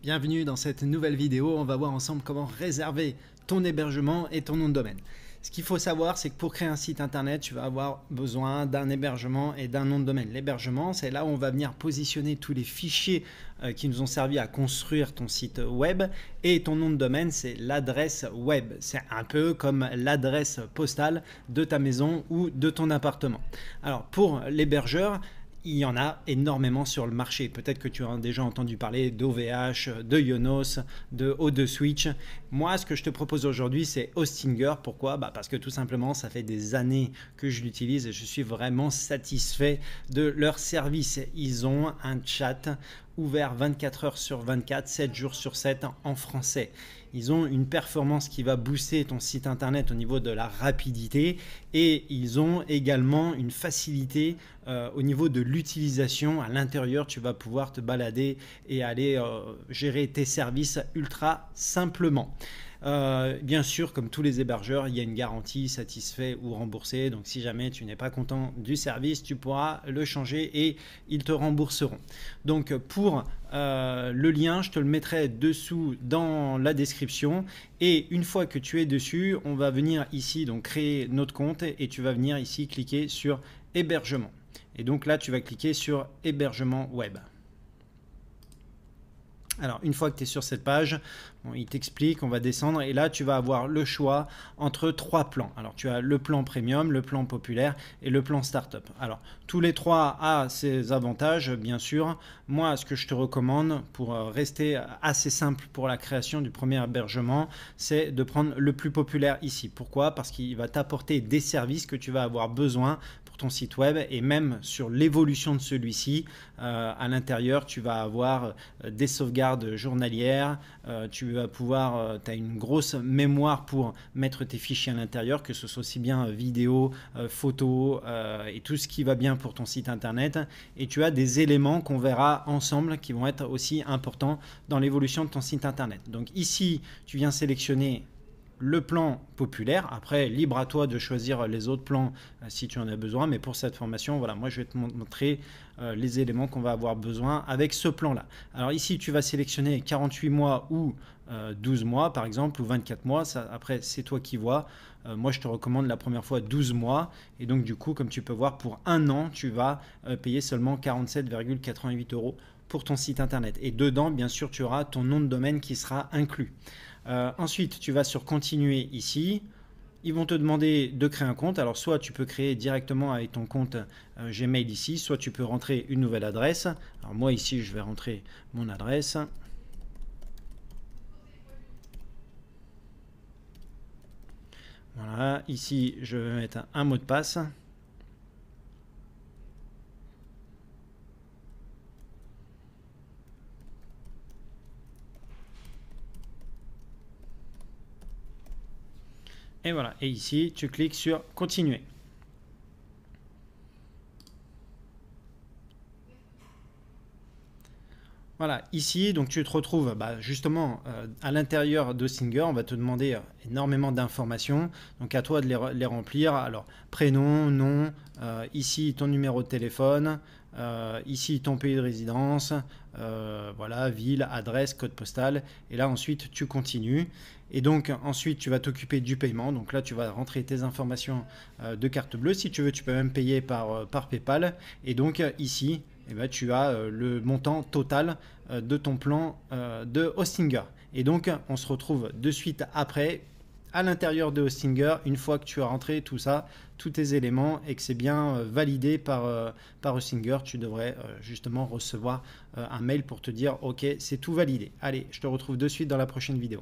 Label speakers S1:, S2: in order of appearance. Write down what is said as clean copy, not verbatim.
S1: Bienvenue dans cette nouvelle vidéo, on va voir ensemble comment réserver ton hébergement et ton nom de domaine. Ce qu'il faut savoir, c'est que pour créer un site internet, tu vas avoir besoin d'un hébergement et d'un nom de domaine. L'hébergement, c'est là où on va venir positionner tous les fichiers qui nous ont servi à construire ton site web, et ton nom de domaine, c'est l'adresse web. C'est un peu comme l'adresse postale de ta maison ou de ton appartement. Alors pour l'hébergeur, il y en a énormément sur le marché. Peut-être que tu as déjà entendu parler d'OVH, de Yonos, de O2Switch. Moi, ce que je te propose aujourd'hui, c'est Hostinger. Pourquoi? Parce que tout simplement, ça fait des années que je l'utilise et je suis vraiment satisfait de leur service. Ils ont un chat ouvert 24 heures sur 24, 7 jours sur 7 en français. Ils ont une performance qui va booster ton site internet au niveau de la rapidité, et ils ont également une facilité au niveau de l'utilisation. À l'intérieur, tu vas pouvoir te balader et aller gérer tes services ultra simplement. Bien sûr, comme tous les hébergeurs, il y a une garantie satisfait ou remboursé. Donc si jamais tu n'es pas content du service, tu pourras le changer et ils te rembourseront. Donc pour le lien, je te le mettrai dessous dans la description, et une fois que tu es dessus, on va venir ici donc créer notre compte, et tu vas venir ici cliquer sur hébergement, et donc là tu vas cliquer sur hébergement web. Alors une fois que tu es sur cette page, il t'explique, on va descendre, et là tu vas avoir le choix entre trois plans. Alors tu as le plan premium, le plan populaire et le plan startup. Alors tous les trois ont ses avantages, bien sûr. Moi, ce que je te recommande pour rester assez simple pour la création du premier hébergement, c'est de prendre le plus populaire ici. Pourquoi? Parce qu'il va t'apporter des services que tu vas avoir besoin pour ton site web, et même sur l'évolution de celui-ci. À l'intérieur, tu vas avoir des sauvegardes journalières, tu vas pouvoir, tu as une grosse mémoire pour mettre tes fichiers à l'intérieur, que ce soit aussi bien vidéo, photos et tout ce qui va bien pour ton site internet. Et tu as des éléments qu'on verra ensemble qui vont être aussi importants dans l'évolution de ton site internet. Donc ici, tu viens sélectionner le plan populaire. Après, libre à toi de choisir les autres plans si tu en as besoin, mais pour cette formation, voilà, moi je vais te montrer les éléments qu'on va avoir besoin avec ce plan là. Alors ici tu vas sélectionner 48 mois ou 12 mois par exemple, ou 24 mois, ça, après c'est toi qui vois. Moi je te recommande la première fois 12 mois, et donc du coup, comme tu peux voir, pour un an tu vas payer seulement 47,88 € pour ton site internet, et dedans bien sûr tu auras ton nom de domaine qui sera inclus. Ensuite tu vas sur continuer ici. Ils vont te demander de créer un compte. Alors soit tu peux créer directement avec ton compte Gmail ici, soit tu peux rentrer une nouvelle adresse. Alors moi ici je vais rentrer mon adresse. Voilà, ici je vais mettre un mot de passe. Et voilà, et ici tu cliques sur continuer. Voilà, ici donc tu te retrouves justement à l'intérieur d'Hostinger. On va te demander énormément d'informations, donc à toi de les remplir. Alors prénom, nom, ici ton numéro de téléphone, ici ton pays de résidence, voilà, ville, adresse, code postal, et là ensuite tu continues. Et donc ensuite tu vas t'occuper du paiement. Donc là tu vas rentrer tes informations de carte bleue. Si tu veux, tu peux même payer par PayPal. Et donc ici, eh ben, tu as le montant total de ton plan de Hostinger. Et donc on se retrouve de suite après à l'intérieur de Hostinger, une fois que tu as rentré tout ça, tous tes éléments, et que c'est bien validé par Hostinger. Tu devrais justement recevoir un mail pour te dire ok, c'est tout validé. Allez, je te retrouve de suite dans la prochaine vidéo.